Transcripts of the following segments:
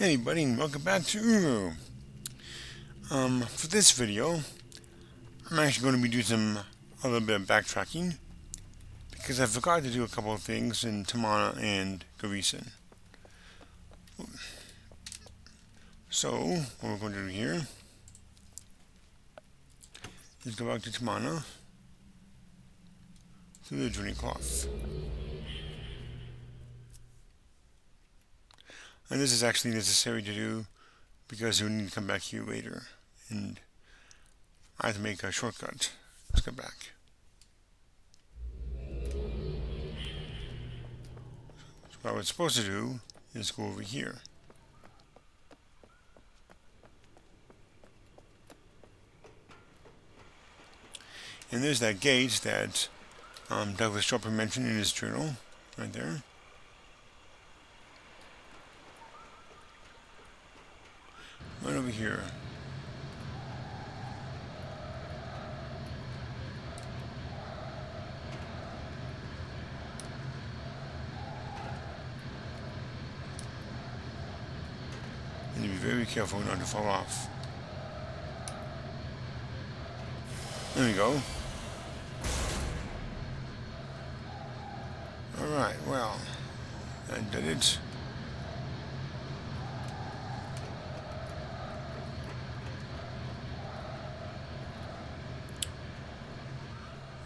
Hey buddy, and welcome back to Uru. For this video, I'm actually going to be doing a little bit of backtracking because I forgot to do a couple of things in Tamana and Garrison. So, what we're going to do here is go back to Tamana through the journey cloth. And this is actually necessary to do because we need to come back here later. And I have to make a shortcut. Let's go back. So what I was supposed to do is go over here. And there's that gate that Douglas Chopper mentioned in his journal, right there. Right over here. And you be very careful not to fall off. There we go. Alright, well, I did it.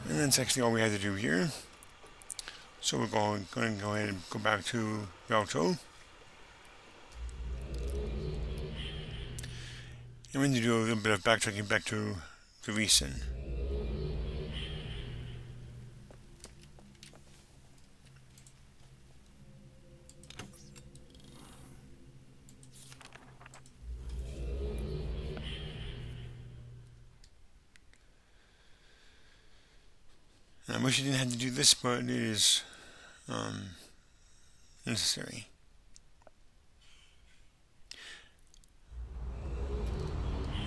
And that's actually all we had to do here. So we're going to go ahead and go back to Gauntlet. And we're going to do a little bit of backtracking back to Garrison. I wish I didn't have to do this, but it is necessary.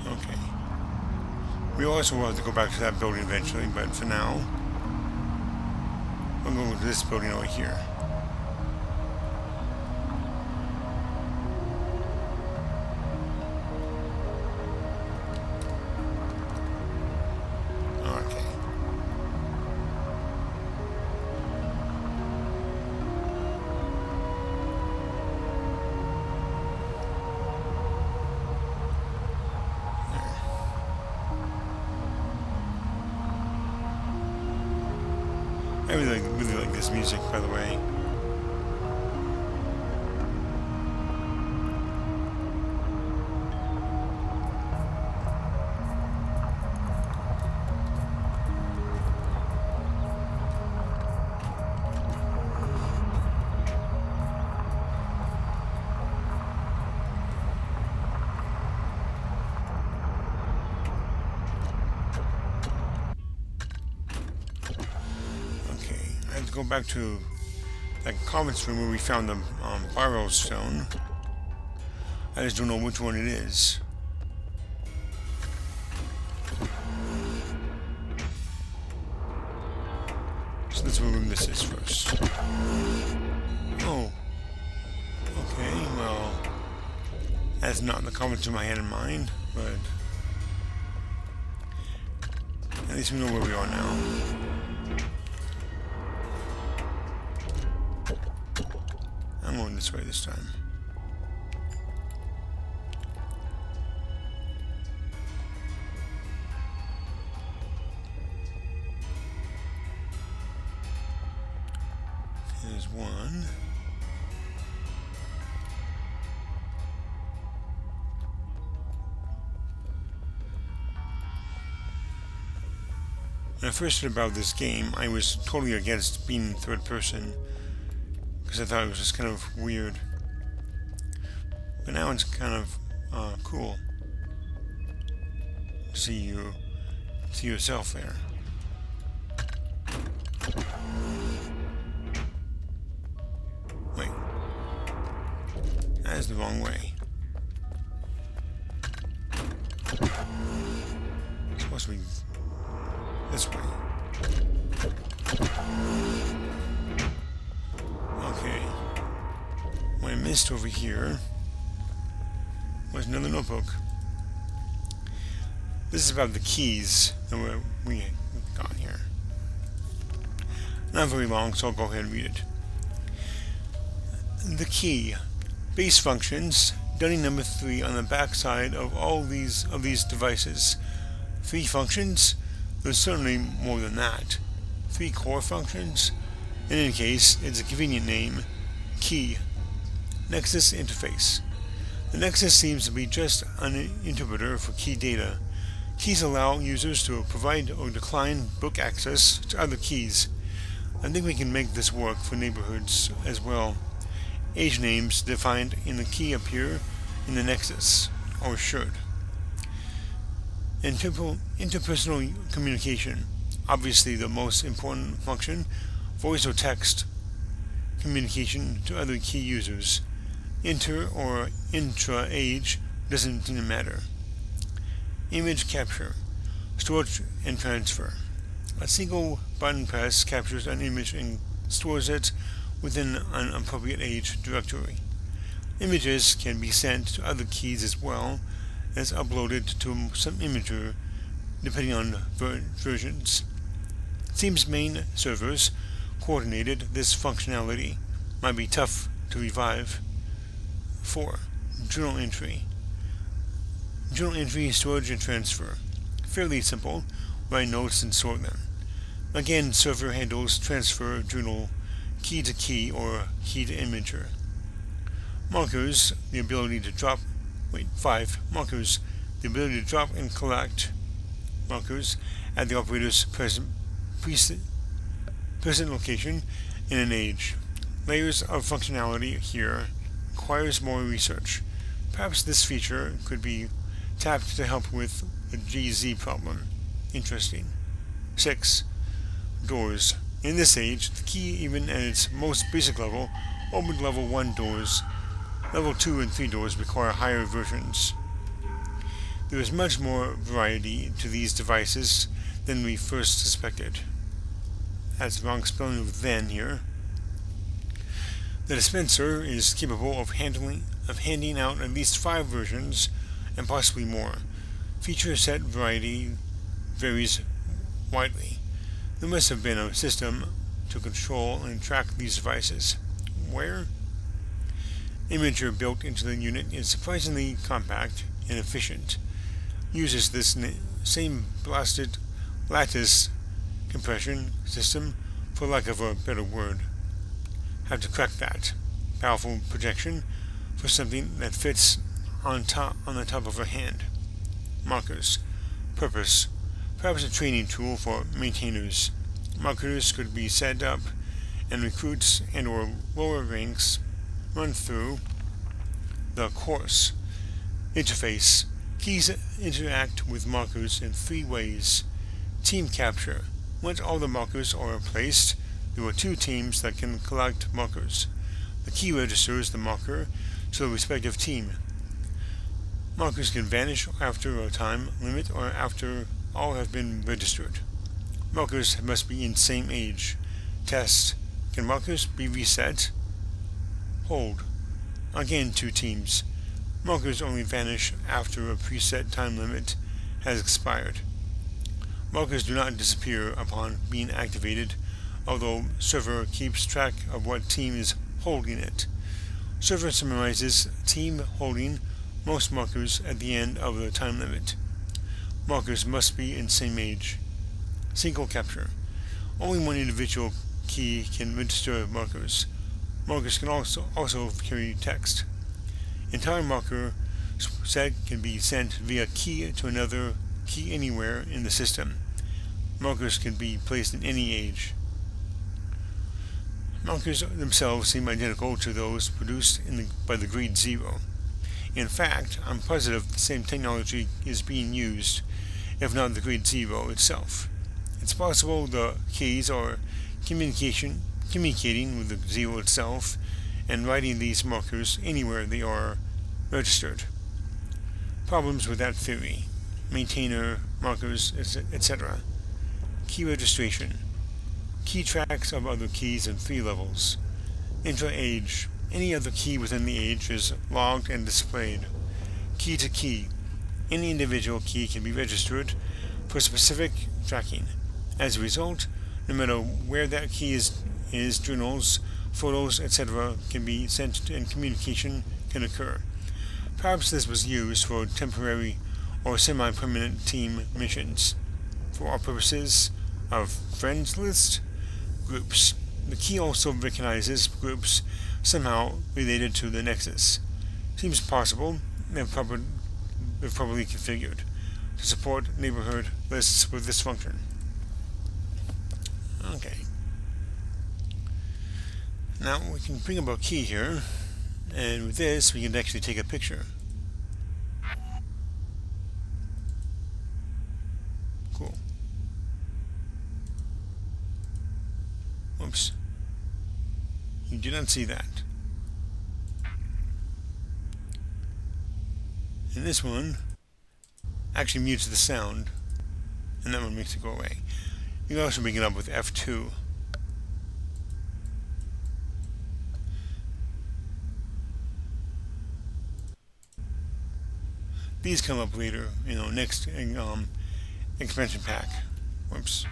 Okay. We also will have to go back to that building eventually, but for now, we'll go to this building over here. I really like this music, by the way. Go back to that conference room where we found the Barrow stone. I just don't know which one it is. So let's remove this first. Oh. Okay, well, that's not the conference room I had in mind, but at least we know where we are now. I'm going this way this time. There's one. When I first heard about this game, I was totally against being third person, because I thought it was just kind of weird. But now it's kind of cool to see yourself there. Wait. That is the wrong way. It's supposed to be this way. Okay. What I missed over here Where's another notebook? This is about the keys that we got here. Not very long, so I'll go ahead and read it. The key. Base functions. Dunning number 3 on the back side of all these devices. 3 functions? There's certainly more than that. 3 core functions? In any case, it's a convenient name. Key. Nexus interface. The Nexus seems to be just an interpreter for key data. Keys allow users to provide or decline book access to other keys. I think we can make this work for neighborhoods as well. Age names defined in the key appear in the Nexus, or should. Interpersonal communication. Obviously the most important function. Voice or text communication to other key users. Inter or intra-age doesn't seem to matter. Image capture. Storage and transfer. A single button press captures an image and stores it within an appropriate age directory. Images can be sent to other keys as well as uploaded to some imager depending on versions. It seems main servers coordinated this functionality. Might be tough to revive. 4. Journal entry. Journal entry, storage, and transfer. Fairly simple. Write notes and sort them. Again, server handles transfer journal key to key or key to imager. Markers, the ability to drop. 5. Markers, the ability to drop and collect markers at the operator's present location in an age. Layers of functionality here requires more research. Perhaps this feature could be tapped to help with the GZ problem. Interesting. 6. Doors. In this age, the key, even at its most basic level, opened level 1 doors. Level 2 and 3 doors require higher versions. There is much more variety to these devices than we first suspected. That's the wrong spelling of then here. The dispenser is capable of handing out at least 5 versions and possibly more. Feature set variety varies widely. There must have been a system to control and track these devices. Where? Imager built into the unit is surprisingly compact and efficient. Uses this same blasted lattice compression system, for lack of a better word. Have to crack that. Powerful projection for something that fits on the top of a hand. Markers. Purpose. Perhaps a training tool for maintainers. Markers could be set up and recruits and or lower ranks run through the course. Interface. Keys interact with markers in 3 ways. Team capture. Once all the markers are placed, there are 2 teams that can collect markers. The key registers the marker to the respective team. Markers can vanish after a time limit or after all have been registered. Markers must be in same age. Test. Can markers be reset? Hold. Again 2 teams. Markers only vanish after a preset time limit has expired. Markers do not disappear upon being activated, although server keeps track of what team is holding it. Server summarizes team holding most markers at the end of the time limit. Markers must be in same age. Single capture. Only one individual key can register markers. Markers can also carry text. Entire marker set can be sent via key to another key anywhere in the system. Markers can be placed in any age. Markers themselves seem identical to those produced by the Grade 0. In fact, I'm positive the same technology is being used, if not the Grade 0 itself. It's possible the keys are communicating with the 0 itself and writing these markers anywhere they are registered. Problems with that theory. Maintainer, markers, etc. Key registration. Key tracks of other keys in 3 levels. Intra-age. Any other key within the age is logged and displayed. key to key. Any individual key can be registered for specific tracking. As a result, no matter where that key is journals, photos, etc. can be sent and communication can occur. Perhaps this was used for temporary or semi-permanent team missions. For our purposes of friends list, groups. The key also recognizes groups somehow related to the Nexus. Seems possible and properly configured to support neighborhood lists with this function. Okay. Now we can bring up a key here, and with this we can actually take a picture. Cool. Oops. You did not see that. And this one actually mutes the sound, and that one makes it go away. You can also bring it up with F2. These come up later, next expansion pack. Whoops.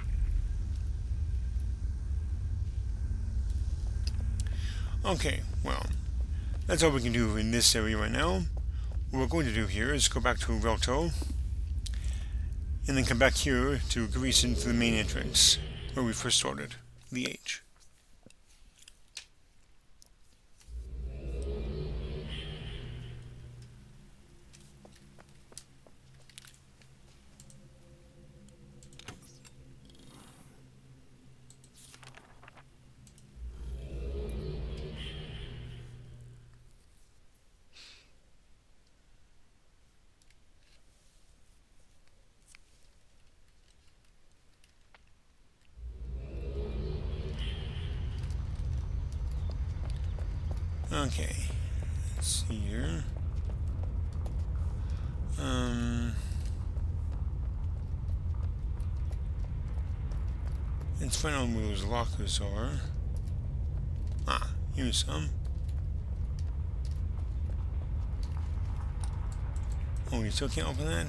Okay, well, that's all we can do in this area right now. What we're going to do here is go back to Relto, and then come back here to Greason for the main entrance, where we first started, the H. Okay, let's see here. Let's find out where those lockers are. Ah, here's some. Oh, you still can't open that?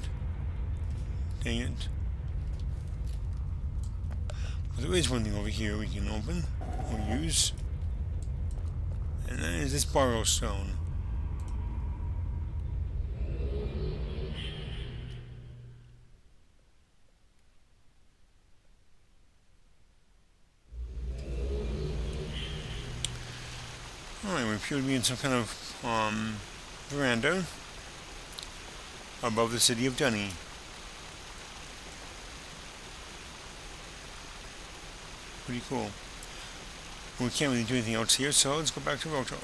Dang it. Well, there is one thing over here we can open or use. And that is this borrow stone. Alright, we appear to be in some kind of veranda above the city of Dunny. Pretty cool. We can't really do anything else here, so let's go back to Roto.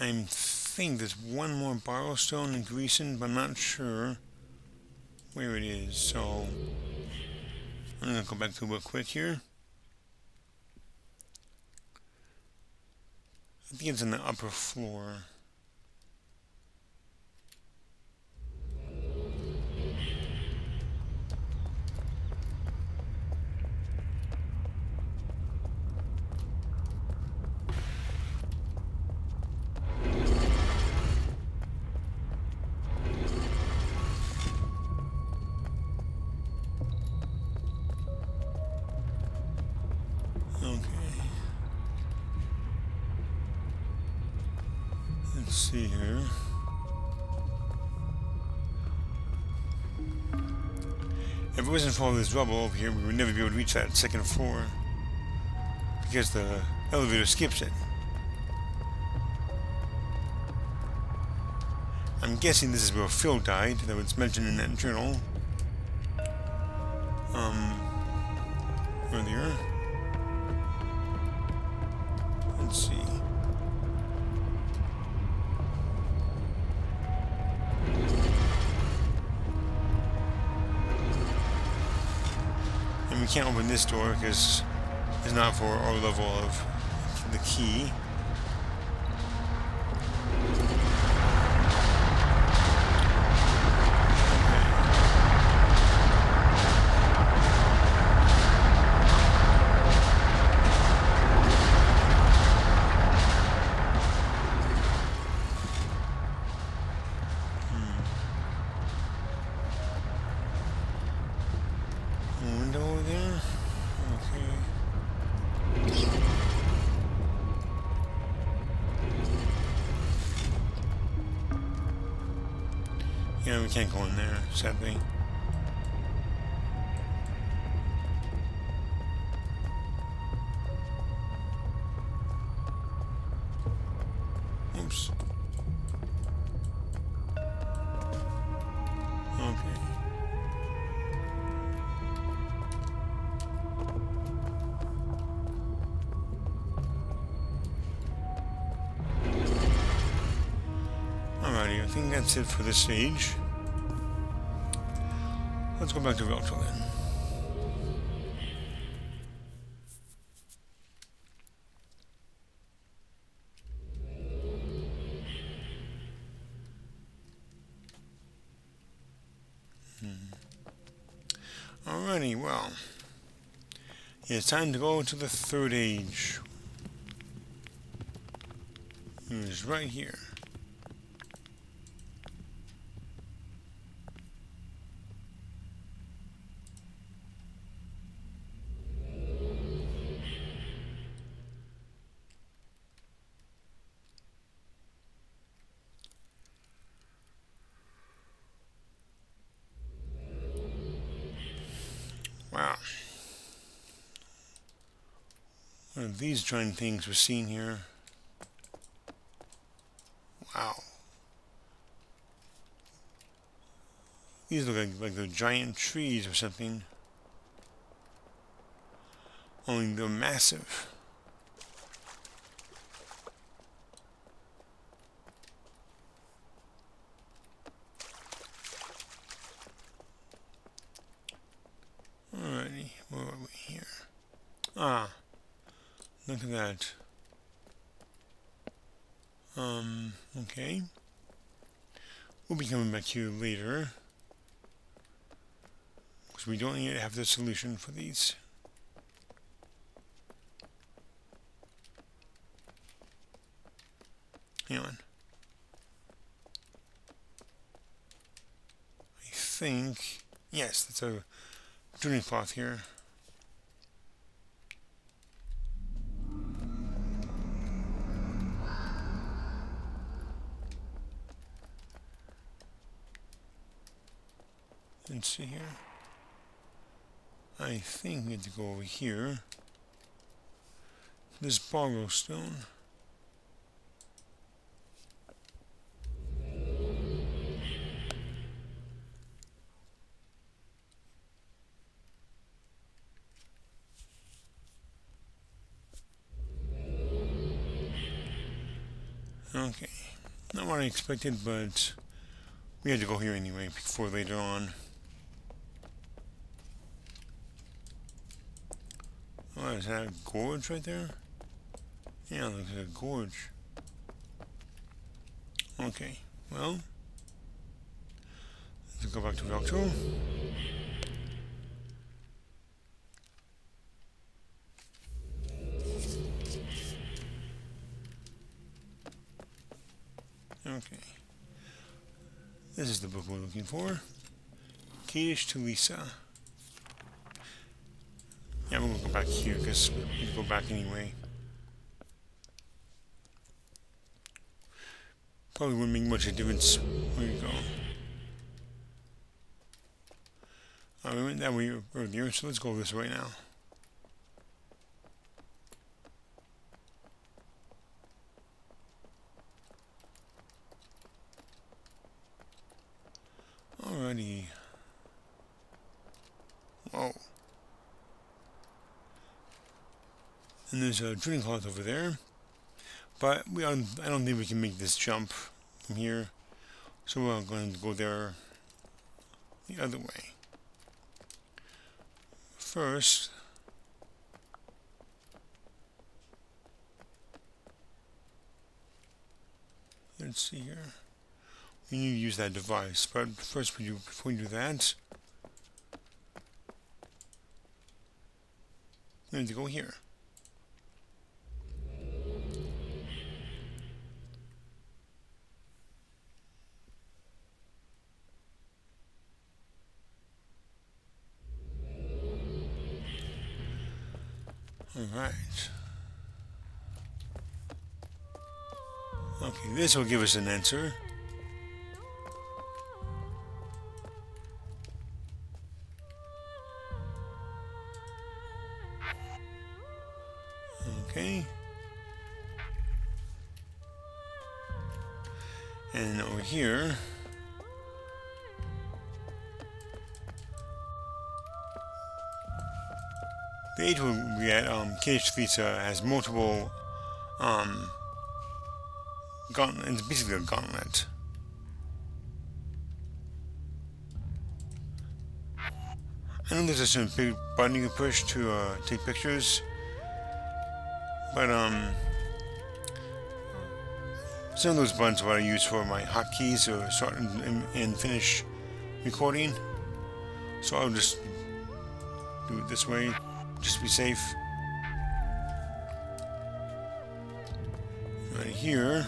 I think there's one more borrow stone in Greason, but I'm not sure where it is, so I'm going to go back to it real quick here. I think it's in the upper floor. Let's see here. If it wasn't for all this rubble over here, we would never be able to reach that second floor because the elevator skips it. I'm guessing this is where Phil died, that was mentioned in that journal earlier. Let's see. And we can't open this door because it's not for our level of the key. Yeah, we can't go in there, sadly. Oops. Okay. Alrighty, I think that's it for this stage. Let's go back to Gauntlet then. Alrighty, well, it's time to go to the third age. It's right here. Wow. One of these giant things we're seeing here. Wow. These look like they're giant trees or something. Only they're massive. Alrighty, where are we here? Ah, look at that. Okay. We'll be coming back here later, because we don't yet have the solution for these. Hang on. I think, yes, that's a tuning cloth here. Let's see here. I think we need to go over here. This borrow stone. Okay. Not what I expected, but we had to go here anyway before later on. Oh, is that a gorge right there? Yeah, it looks like a gorge. Okay, well, let's go back to Rock 2. Okay. This is the book we're looking for. Kadish Tolesa. Yeah, we're gonna go back here because we can go back anyway. Probably wouldn't make much of a difference where you go. We went that way earlier, so let's go this way now. Alrighty. Whoa. And there's a drinking cloth over there. But I don't think we can make this jump from here. So we're going to go there the other way. First, let's see here. We need to use that device, but first before we do that, we need to go here. Alright. Okay, this will give us an answer. And over here, the age we at Kadish Tolesa has multiple gauntlet. It's basically a gauntlet. I know there's a big button you can push to take pictures, but some of those buttons are what I use for my hotkeys or start and finish recording. So I'll just do it this way, just to be safe. Right here.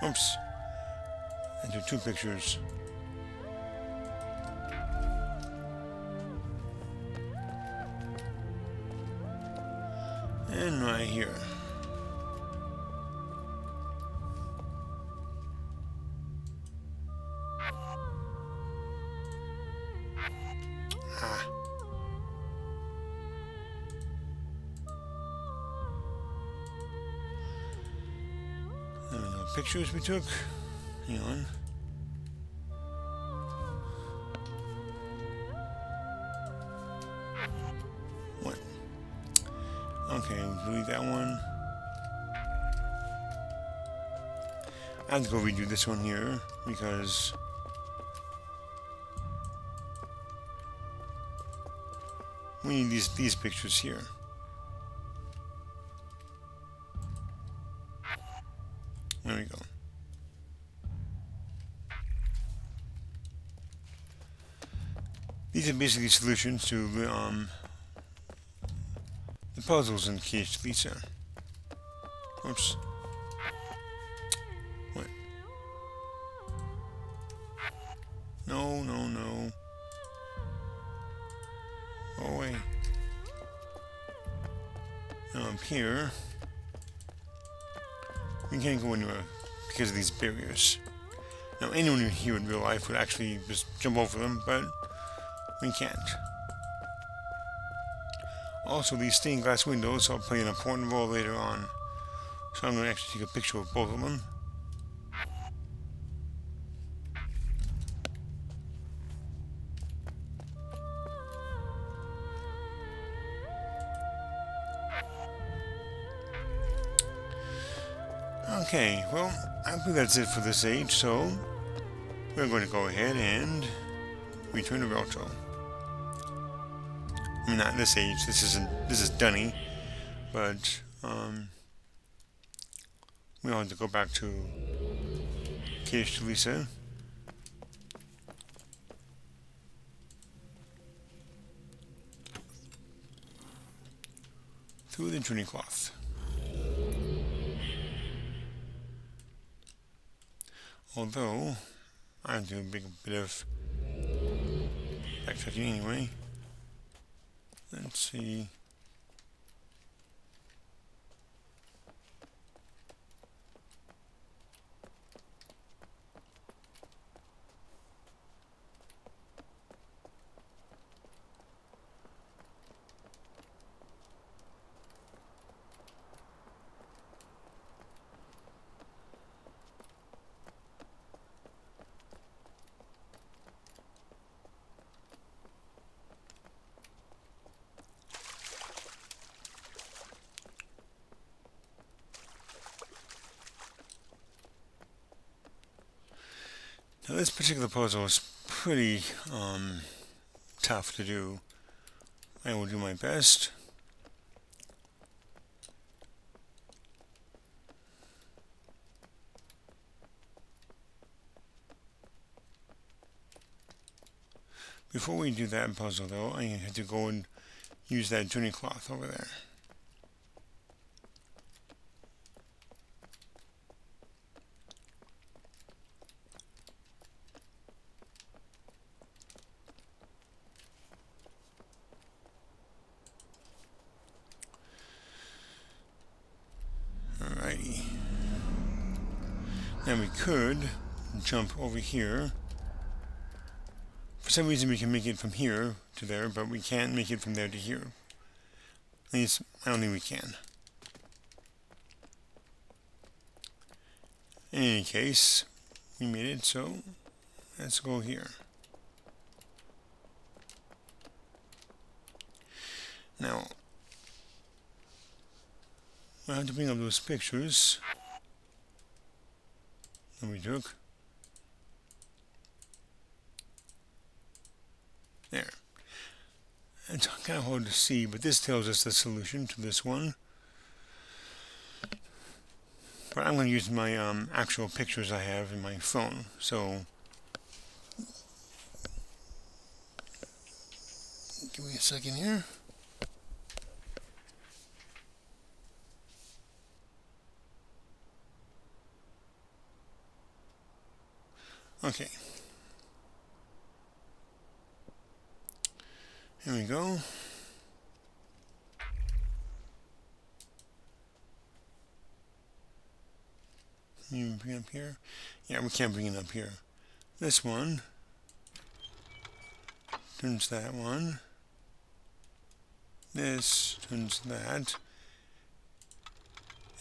Oops. I do 2 pictures. And right here. Ah. There we go. Pictures we took. Hang on. What? Okay, delete that one. I have to go redo this one here because we need these pictures here. There we go. These are basically solutions to the puzzles in Kadish Tolesa. Oops. What? No, no, no. Go away. Now up here, we can't go anywhere because of these barriers. Now anyone here in real life would actually just jump over them, but we can't. Also, these stained glass windows will play an important role later on, so I'm going to actually take a picture of both of them. Okay, well, I believe that's it for this age, so we're going to go ahead and return to Relto. I mean, not this age, this is Dunny, but we'll have to go back to Kadish Tolesa. Through the tuning cloth. Although, I do a big bit of backtracking anyway. Let's see. Now this particular puzzle is pretty tough to do. I will do my best. Before we do that puzzle though, I have to go and use that tuning cloth over there. Alrighty. Now we could jump over here For some reason we can make it from here to there, but we can't make it from there to here. At least, I don't think we can. In any case, we made it, so let's go here. Now, I have to bring up those pictures that we took. There. It's kind of hard to see, but this tells us the solution to this one. But I'm going to use my actual pictures I have in my phone. So, give me a second here. Okay. Here we go. Can you bring it up here? Yeah, we can't bring it up here. This one turns that one. This turns that.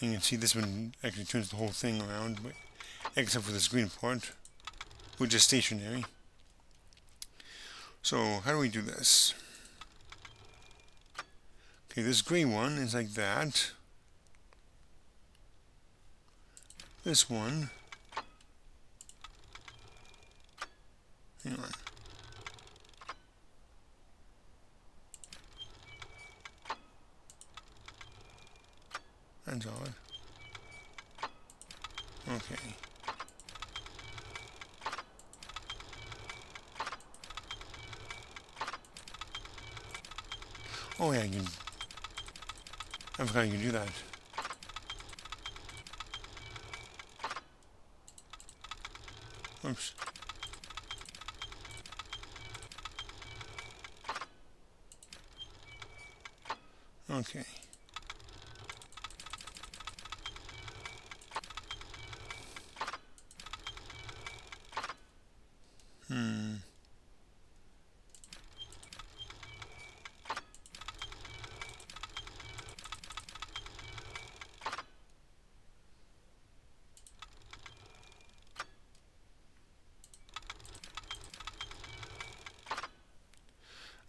And you can see this one actually turns the whole thing around, but except for this green part, which is stationary. So how do we do this? Okay, this gray one is like that. This one, hang on. That's odd. Okay. Oh yeah, I forgot you can do that. Oops. Okay.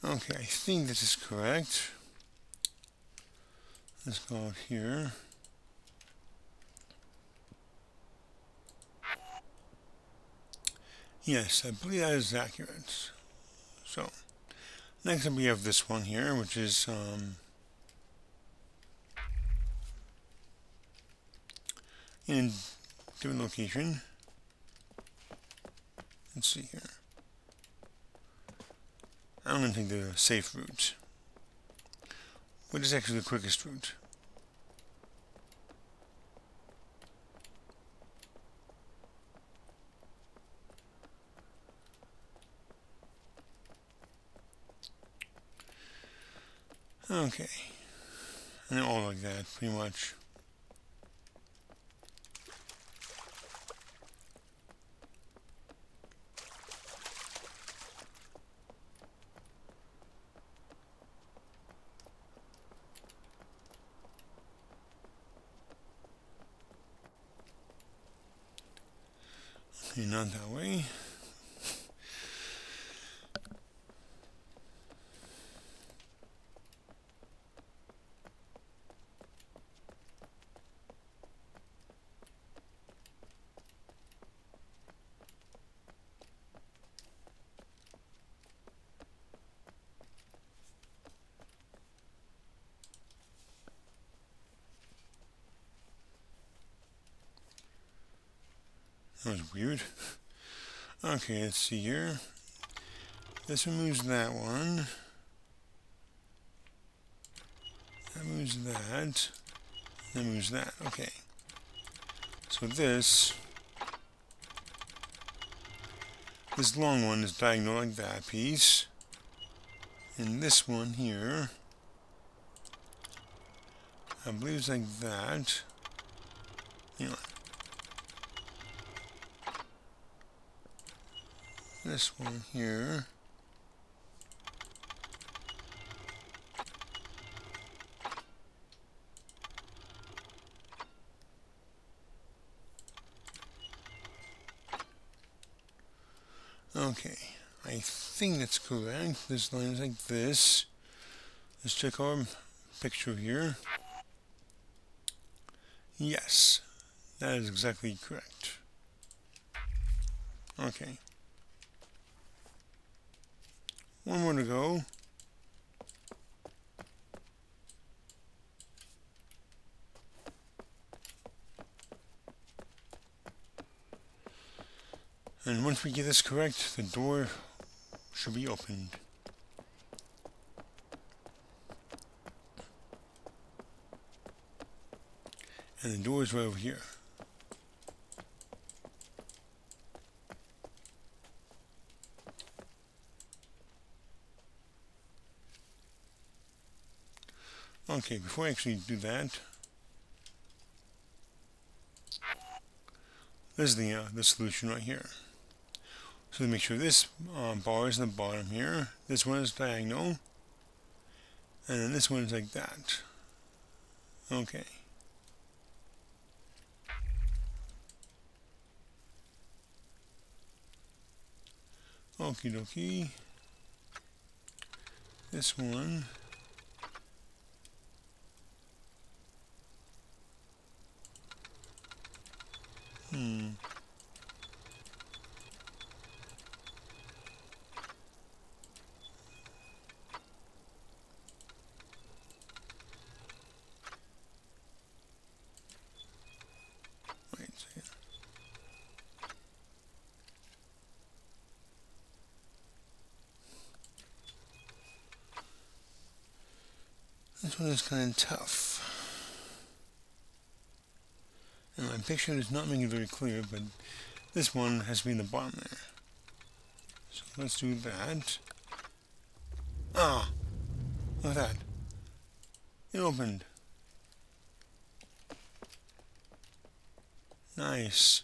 Okay, I think this is correct. Let's go out here. Yes, I believe that is accurate. So, next up we have this one here, which is in a different location. Let's see here. I'm going to take the safe route, which is actually the quickest route. Okay, and they're all like that, pretty much. Okay, not that way. That was weird. Okay, let's see here. This removes that one. That moves that. That moves that. Okay. So this long one is diagonal like that piece. And this one here, I believe it's like that. Hang on. This one here Okay, I think that's correct. This line is like this. Let's check our picture here. Yes, that is exactly correct. Okay. One more to go. And once we get this correct, the door should be opened. And the door is right over here. Okay, before I actually do that, this is the solution right here. So to make sure this bar is in the bottom here, this one is diagonal, and then this one is like that. Okay. Okie dokie. This one. Wait a second. This one is kind of tough. And my picture does not make it very clear, but this one has to be in the bottom there. So let's do that. Ah! Look at that. It opened. Nice.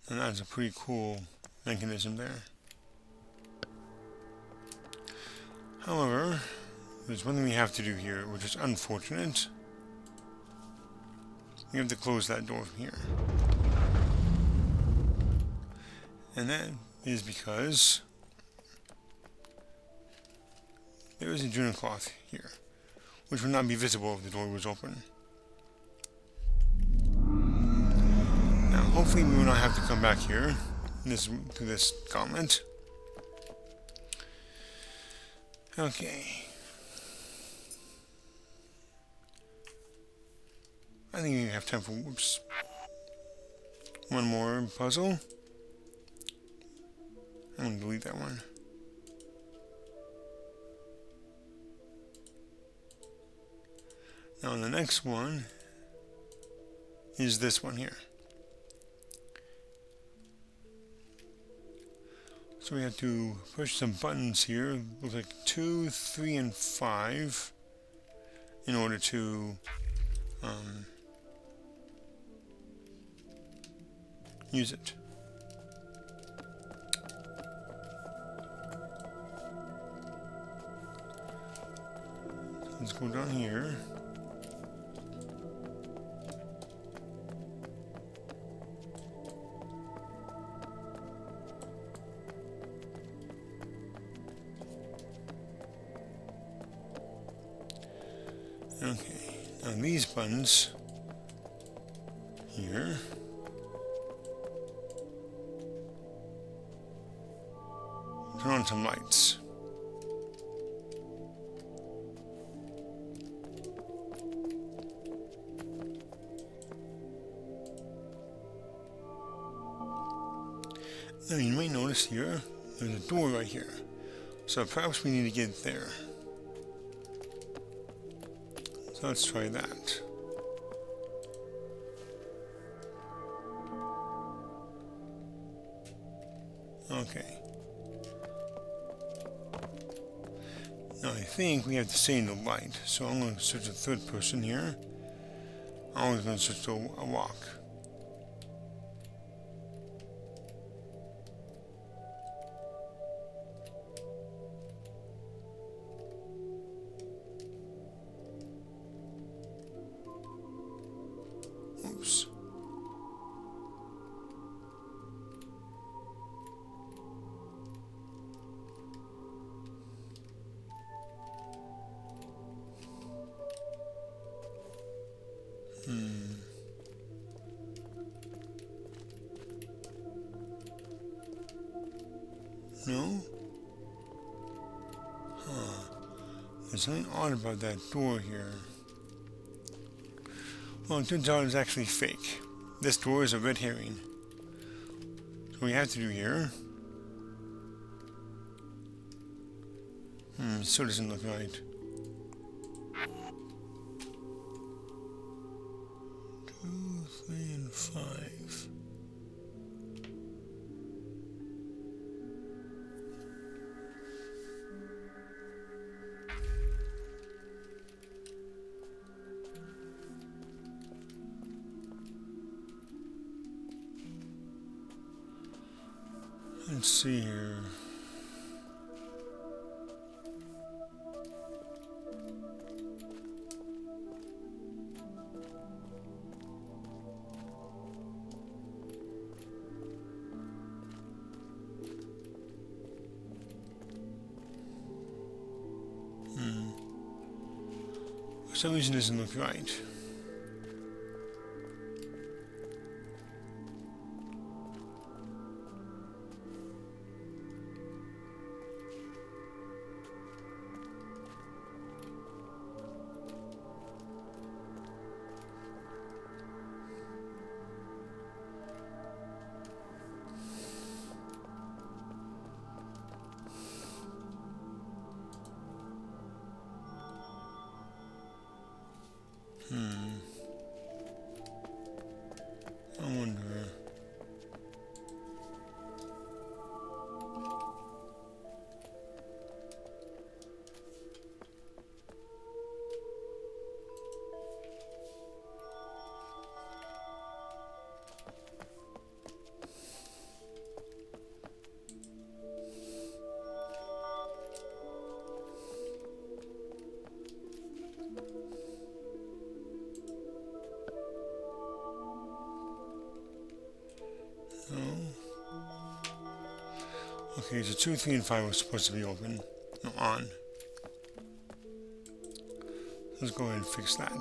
And that's a pretty cool mechanism there. However, there's one thing we have to do here, which is unfortunate. We have to close that door from here. And that is because there is a journal cloth here, which would not be visible if the door was open. Now, hopefully we will not have to come back here to this gauntlet. Okay. I think we have time for, whoops, one more puzzle. I'm going to delete that one. Now the next one is this one here. So we have to push some buttons here, looks like 2, 3, and 5, in order to use it. Let's go down here. Okay, now these buttons here turn on some lights. Now you might notice here, there's a door right here. So perhaps we need to get there. So let's try that. Okay. Now I think we have to stay in the light. So I'm going to switch to third person here. I'm always going to switch to a walk. Oops. No? Huh. There's something odd about that door here. Well, it turns out it's actually fake. This door is a red herring. So what we have to do here... it still doesn't look right. 2, 3, and 5. Let's see here. For some reason it doesn't look right. I wonder. Okay, so 2, 3, and 5 was supposed to be open. No, on. Let's go ahead and fix that.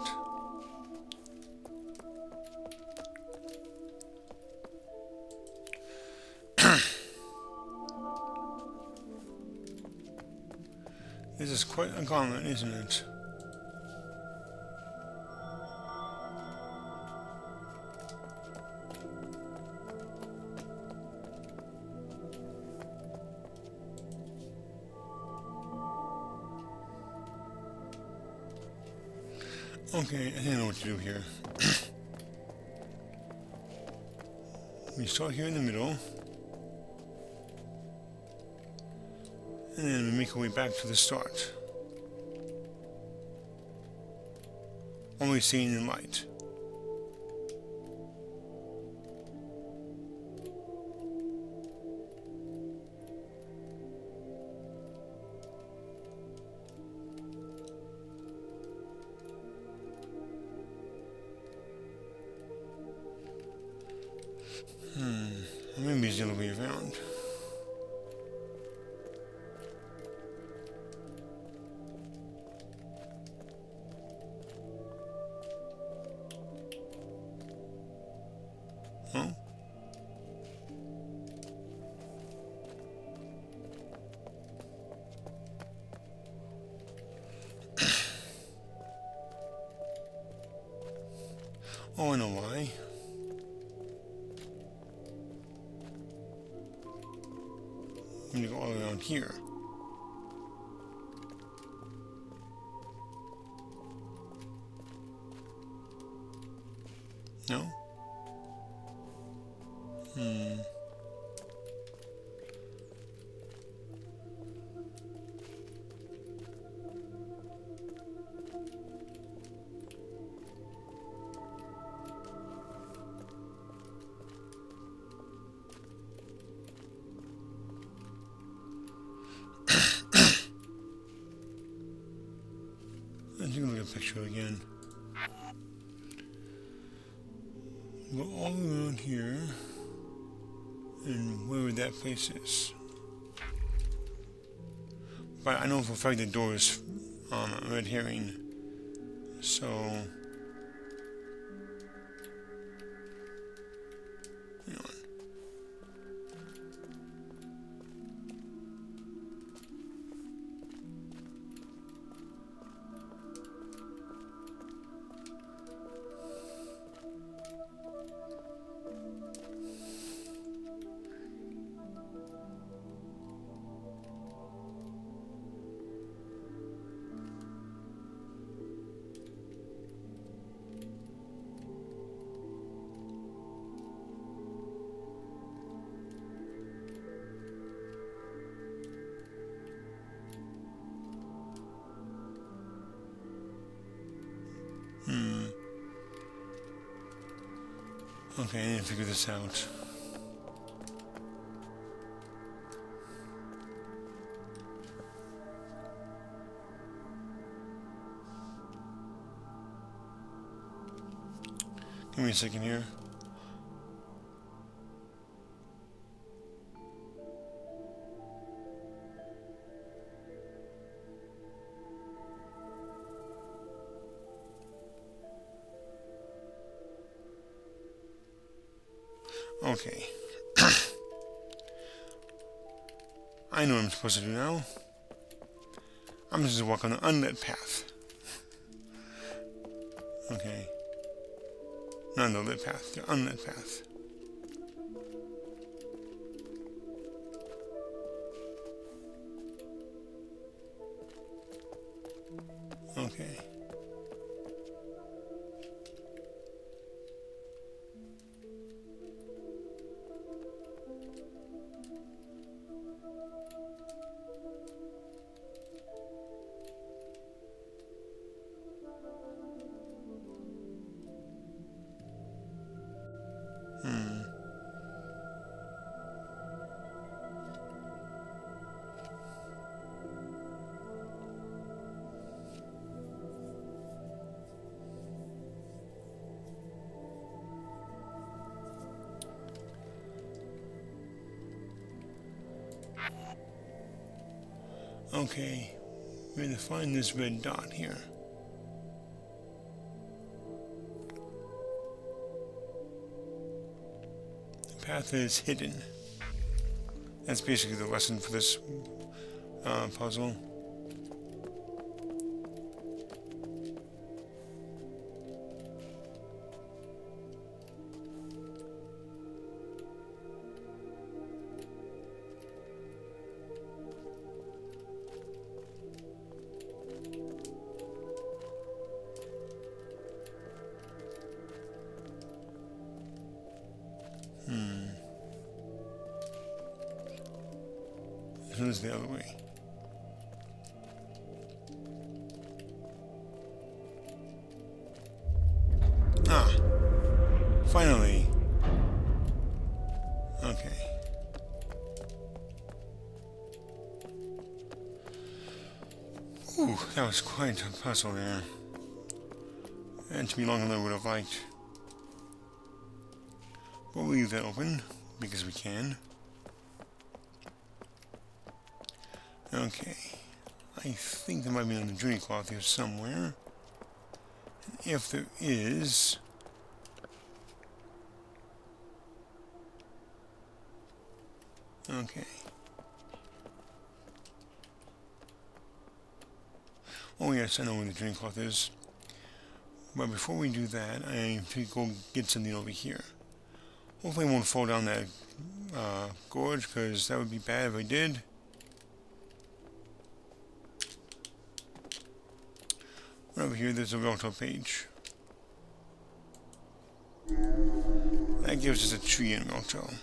This is quite a gauntlet, isn't it? Okay, I think I know what to do here. We start here in the middle. And then we make our way back to the start. Only seeing in light. Maybe it's the other way around. Oh? Oh, I know why. I'm gonna go all the way around here. No? Let's take a look at the picture again. Go all the way around here, and wherever that place is. But I know for a fact the door is a red herring, so hang on. Okay, I need to figure this out. Give me a second here. Okay. I know what I'm supposed to do now. I'm just walk on the unlit path. Okay. Not the lit path, the unlit path. Okay. Okay, we're going to find this red dot here. The path is hidden. That's basically the lesson for this puzzle. This one's the other way. Ah, finally. Okay. Ooh, that was quite a puzzle there. And to be longer than I would have liked. But we'll leave that open, because we can. Okay. I think there might be another journey cloth here somewhere. And if there is... Okay. Oh yes, I know where the journey cloth is. But before we do that, I need to go get something over here. Hopefully I won't fall down that gorge, because that would be bad if I did. Over here, there's a Gauntlet page. That gives us a tree in Gauntlet.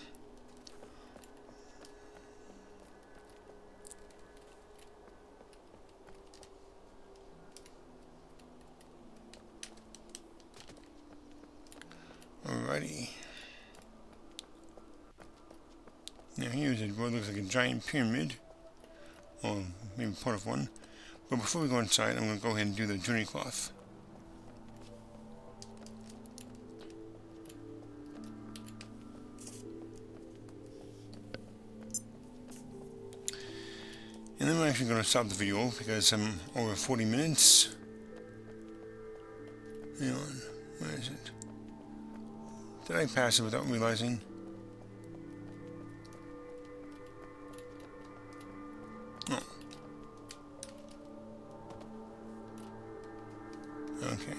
Alrighty. Now here's what looks like a giant pyramid. Or maybe part of one. But before we go inside, I'm going to go ahead and do the journey cloth. And then we're actually going to stop the video because I'm over 40 minutes. Hang on, where is it? Did I pass it without realizing? Oh. Okay.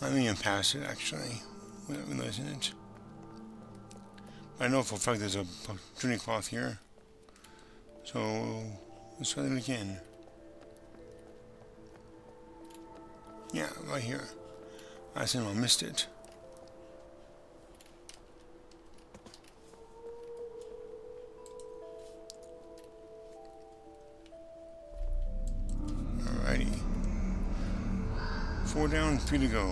I think I passed it actually, without realizing it. But I know for a fact there's a journey cloth here. So, let's try that again. Yeah, right here. I somehow missed it. Alrighty. 4 down, 3 to go.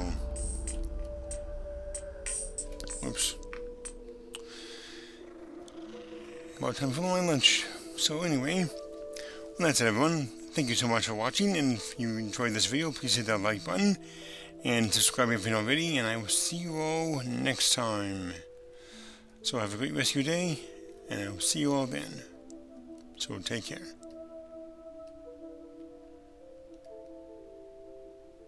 Whoops. About time for my lunch. So anyway, well, that's it, everyone. Thank you so much for watching, and if you enjoyed this video, please hit that like button and subscribe if you haven't already, and I will see you all next time. So have a great rest of your day, and I will see you all then. So take care.